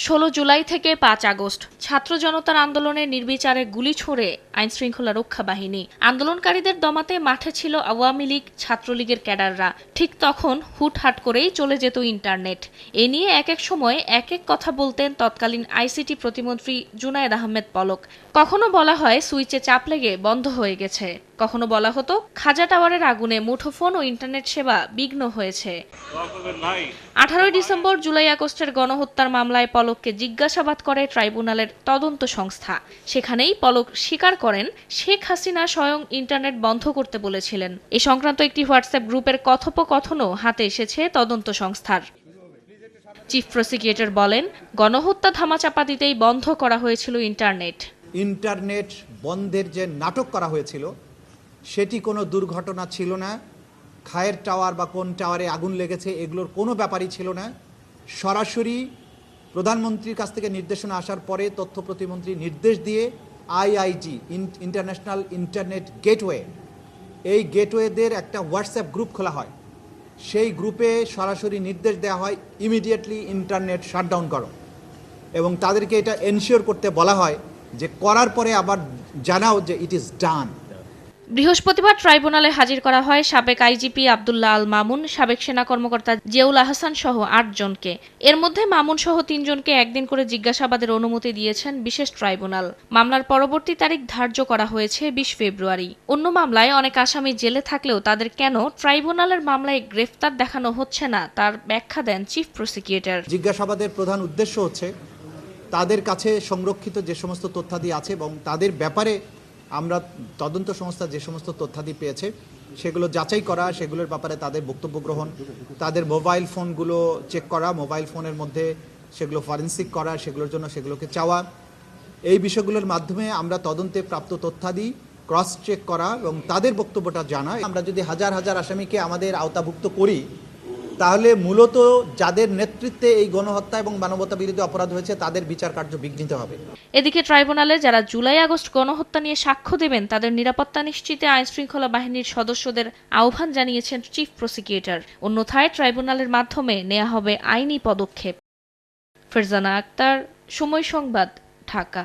16 জুলাই থেকে 5 আগস্ট ছাত্র জনতার আন্দোলনে নির্বিচারে গুলি ছোড়ে আইনশৃঙ্খলা রক্ষা বাহিনী। আন্দোলনকারীদের দমাতে মাঠে ছিল আওয়ামী লীগ, ছাত্রলীগের ক্যাডাররা। ঠিক তখন হুটহাট করেই চলে যেত ইন্টারনেট। এ নিয়ে এক এক সময় এক এক কথা বলতেন তৎকালীন আইসিটি প্রতিমন্ত্রী জুনায়েদ আহমেদ পলক। কখনো বলা হয় সুইচে চাপ লেগে বন্ধ হয়ে গেছে, কখনো বলা হতো খাজা টাওয়ারের আগুনে মুঠোফোন ও ইন্টারনেট সেবা বিঘ্ন হয়েছে। 18 ডিসেম্বর জুলাই আগস্টের গণহত্যার মামলায় পলককে জিজ্ঞাসাবাদ করে ট্রাইব্যুনালের তদন্ত সংস্থা। সেখানেই পলক স্বীকার করেন শেখ হাসিনা স্বয়ং ইন্টারনেট বন্ধ করতে বলেছিলেন। এ সংক্রান্ত একটি হোয়াটসঅ্যাপ গ্রুপের কথোপকথনও হাতে এসেছে তদন্ত সংস্থার। চিফ প্রসিকিউটর বলেন, গণহত্যা ধামাচাপা দিতেই বন্ধ করা হয়েছিল ইন্টারনেট বন্ধের যে নাটক করা হয়েছিল সেটি কোনো দুর্ঘটনা ছিল না। খায়ের টাওয়ার বা কোন টাওয়ারে আগুন লেগেছে এগুলোর কোনো ব্যাপারই ছিল না। সরাসরি প্রধানমন্ত্রীর কাছ থেকে নির্দেশনা আসার পরে তথ্য প্রতিমন্ত্রী নির্দেশ দিয়ে আইআইজি ইন্টারন্যাশনাল ইন্টারনেট গেটওয়ে, এই গেটওয়েদের একটা হোয়াটসঅ্যাপ গ্রুপ খোলা হয়। সেই গ্রুপে সরাসরি নির্দেশ দেওয়া হয় ইমিডিয়েটলি ইন্টারনেট শাটডাউন করো, এবং তাদেরকে এটা এনশিওর করতে বলা হয় যে করার পরে আবার জানাও যে ইট ইজ ডান। বৃহস্পতিবার ট্রাইব্যুনালে হাজির করা হয় সাবেক আইজিপি আব্দুল্লাহ আল মামুন, সাবেক সেনা কর্মকর্তা জিয়াউল আহসান সহ 8 জনকে। এর মধ্যে মামুন সহ 3 জনকে একদিন করে জিজ্ঞাসাবাদের অনুমতি দিয়েছেন বিশেষ ট্রাইব্যুনাল। মামলার পরবর্তী তারিখ ধার্য করা হয়েছে 20 ফেব্রুয়ারি। অন্য মামলায় অনেক আসামি জেলে থাকলেও তাদের কেন ট্রাইব্যুনালের মামলায় গ্রেফতার দেখানো হচ্ছে না তার ব্যাখ্যা দেন চিফ প্রসিকিউটর। জিজ্ঞাসাবাদের প্রধান উদ্দেশ্য হচ্ছে তাদের কাছে সংরক্ষিত যে সমস্ত তথ্যাদি আছে এবং তাদের ব্যাপারে আমরা তদন্ত সংস্থা যে সমস্ত তথ্যাদি পেয়েছে সেগুলো যাচাই করা, সেগুলোর ব্যাপারে তাদের বক্তব্য গ্রহণ, তাদের মোবাইল ফোনগুলো চেক করা, মোবাইল ফোনের মধ্যে সেগুলো ফরেন্সিক করা, সেগুলোর জন্য সেগুলোকে চাওয়া। এই বিষয়গুলোর মাধ্যমে আমরা তদন্তে প্রাপ্ত তথ্যাদি ক্রস চেক করা এবং তাদের বক্তব্যটা জানা। আমরা যদি হাজার হাজার আসামিকে আমাদের আওতাভুক্ত করি তাহলে মূলত যাদের নেতৃত্বে এই গণহত্যা এবং মানবতা বিরোধী অপরাধ হয়েছে তাদের বিচার কার্য বিঘ্নিত হবে। এদিকে ট্রাইব্যুনালে যারা জুলাই আগস্ট গণহত্যা নিয়ে সাক্ষ্য দেবেন তাদের নিরাপত্তা নিশ্চিতে আইনশৃঙ্খলা বাহিনীর সদস্যদের আহ্বান জানিয়েছেন চিফ প্রসিকিউটর। অন্যথায় ট্রাইব্যুনালের মাধ্যমে নেওয়া হবে আইনি পদক্ষেপ। ফারজানা আক্তার, সময় সংবাদ, ঢাকা।